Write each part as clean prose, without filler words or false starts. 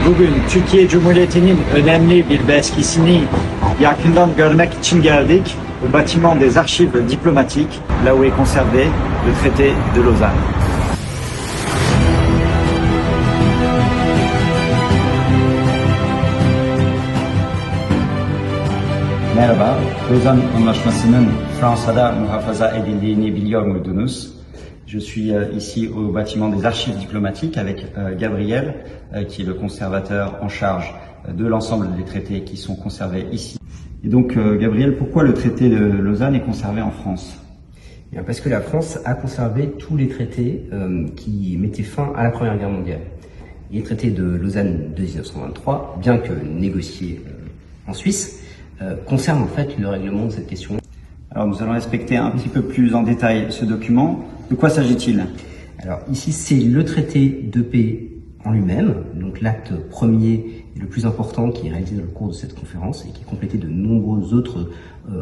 bugün Türkiye Cumhuriyeti'nin önemli bir belgesini yakından görmek için geldik. Au bâtiment des archives diplomatiques, là où est conservé le traité de Lausanne. Merhaba, Lozan Anlaşması'nın Fransa'da muhafaza edildiğini biliyor muydunuz? Je suis ici au bâtiment des archives diplomatiques avec Gabriel, qui est le conservateur en charge de l'ensemble des traités qui sont conservés ici. Et donc, Gabriel, pourquoi le traité de Lausanne est conservé en France? Bien, parce que la France a conservé tous les traités qui mettaient fin à la Première Guerre mondiale. Et les traités de Lausanne de 1923, bien que négociés en Suisse, concernent en fait le règlement de cette question. Alors nous allons respecter un petit peu plus en détail ce document. De quoi s'agit-il? Alors ici c'est le traité de paix en lui-même, donc l'acte premier et le plus important qui est réalisé dans le cours de cette conférence et qui est complété de nombreux autres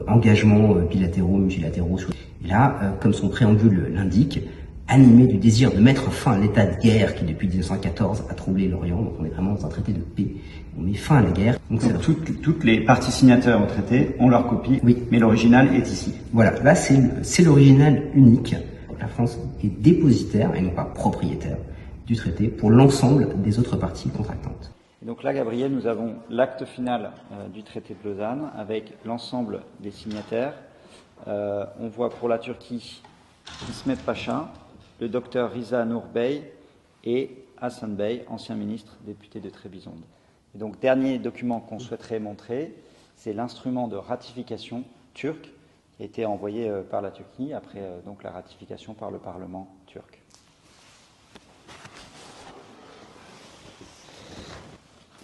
engagements bilatéraux, multilatéraux. Et là, comme son préambule l'indique, animé du désir de mettre fin à l'état de guerre qui depuis 1914 a troublé l'Orient, donc on est vraiment dans un traité de paix, on met fin à la guerre. Donc toutes les parties signataires au traité ont leur copie, oui, mais l'original est ici. Voilà, là c'est l'original unique. La France est dépositaire et non pas propriétaire du traité pour l'ensemble des autres parties contractantes. Et donc là, Gabriel, nous avons l'acte final du traité de Lausanne avec l'ensemble des signataires. On voit pour la Turquie İsmet Pacha, le docteur Riza Nur Bey et Hassan Bey, ancien ministre député de Trébizonde. Et donc, dernier document qu'on souhaiterait montrer, c'est l'instrument de ratification turc qui a été envoyé par la Turquie après donc la ratification par le Parlement turc.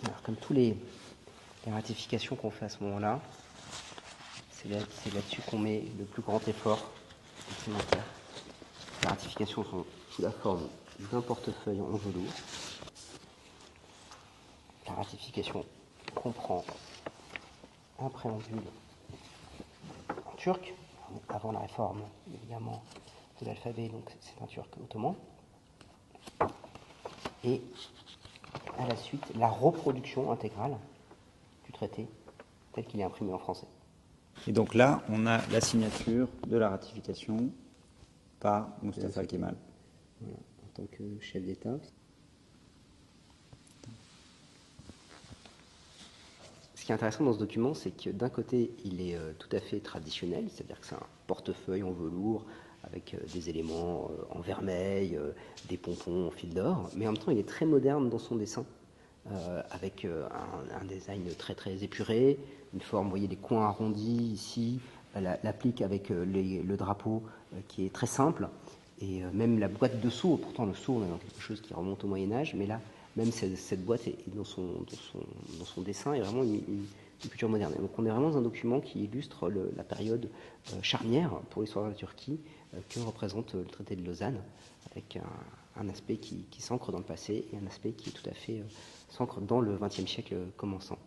Alors, comme tous les ratifications qu'on fait à ce moment-là, c'est là-dessus qu'on met le plus grand effort documentaire. Les ratifications sont sous la forme d'un portefeuille en velours. La ratification comprend un préambule en turc, avant la réforme évidemment de l'alphabet, donc c'est un turc ottoman. Et à la suite, la reproduction intégrale du traité tel qu'il est imprimé en français. Et donc là, on a la signature de la ratification par Mustafa Kemal. Voilà, en tant que chef d'État. Ce qui est intéressant dans ce document, c'est que d'un côté, il est tout à fait traditionnel, c'est-à-dire que c'est un portefeuille en velours avec des éléments en vermeil, des pompons en fil d'or, mais en même temps, il est très moderne dans son dessin, avec un design très très épuré, une forme, vous voyez, des coins arrondis ici, l'applique avec le drapeau qui est très simple, et même la boîte de sceau, pourtant le sceau, on est dans quelque chose qui remonte au Moyen-Âge, mais là, même cette boîte est dans son dessin est vraiment une culture moderne. Et donc on est vraiment dans un document qui illustre la période charnière pour l'histoire de la Turquie que représente le traité de Lausanne, avec un aspect qui s'ancre dans le passé et un aspect qui est tout à fait s'ancre dans le XXe siècle commençant.